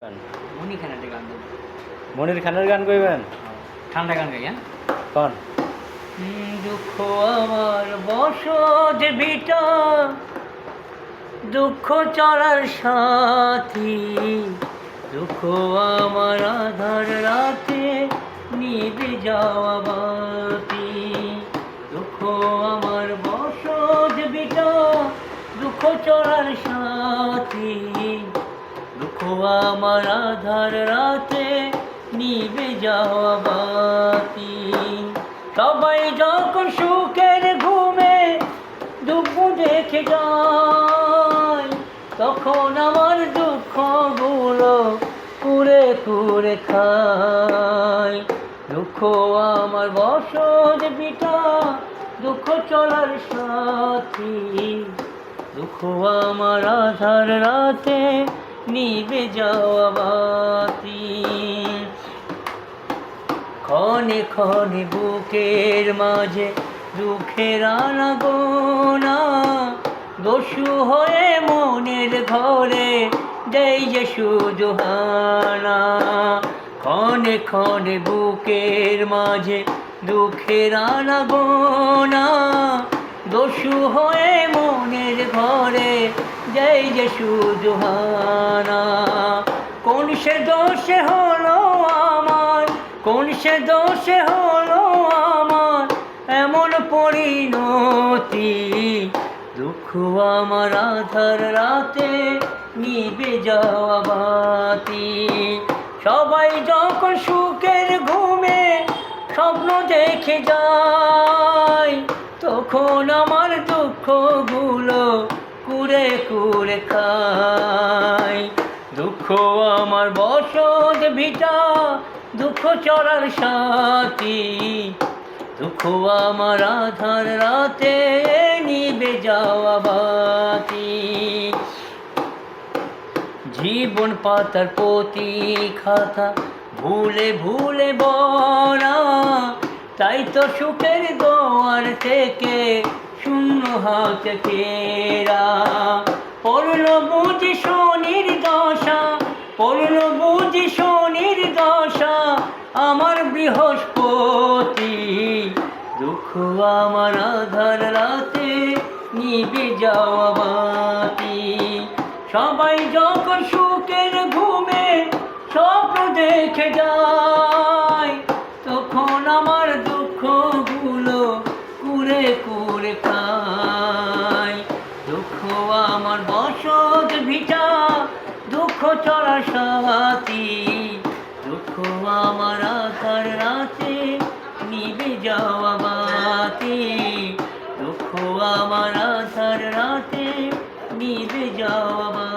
গান মনির খানের একটা গান দেবো। মনির খানের গান কইবেন? ঠান্ডা গান গাই, হ্যাঁ। কোন? দুঃখ আমার বসত বিটা, দুঃখ চলার সাথী, দুঃখ আমার আধার রাতে নিভে যাওয়া বাতি। দুঃখ আমার বসত বিটা, দুঃখ চলার সাথী, দুঃখ আমার আধার রাতে নিভে যাওয়া বাতি। সবাই যখন সুখের ঘুমে দুঃখ দেখে যায়, তখন আমার দুঃখগুলো কুরে কুরে খায়। দুঃখ আমার বসত বিটা, দুঃখ চলার সাথী, দুঃখ আমার আধার রাতে নিভে যাওয়া বাতি। ক্ষণে ক্ষণে বুকের মাঝে দুঃখের আনাগোনা, দস্যু হয়ে মনের ঘরে দেই যে শুধু হানা। ক্ষণে ক্ষণে বুকের মাঝে দুঃখের আনাগোনা, দস্যু হয়ে মনের ঘরে দেই যে শুধু হানা। কোন সে দোষে হলো আমার, কোন সে দোষে হলো আমার এমন পরিণতি। দুঃখ আমার আধার রাতে নিভে যাওয়া বাতি। সবাই যখন সুখের ঘুমে স্বপ্ন দেখে যায়, তখন আমার দুঃখগুলো কুরে কুরে খায়। দুঃখ আমার বসত ভিটা, দুঃখ চলার সাথী, দুঃখ আমার আধার রাতে নিভে যাওয়া বাতি। জীবন পাতার প্রতি খাতা ভুলে ভুলে বলা, তাই তো সুখের দোয়ার থেকে শূন্য হাতে ফেরা। পড়ল বুঝি শনির দশা, পড়ল বুঝি শনির দশা আমার বৃহস্পতি। দুঃখ আমার আধার রাতে নিভে যাওয়া বাতি। সবাই যখন সুখের ঘুমে স্বপ্ন দেখে যায়, তখন আমার দুঃখগুলো কুরে কুরে খায়। দুঃখ আমার বসত ভিটা, দুঃখ চলার সাথী, দুঃখ আমার আধার রাতে নিভে যাওয়া বাতি। দুঃখ আমার আধার রাতে নিভে যাওয়া।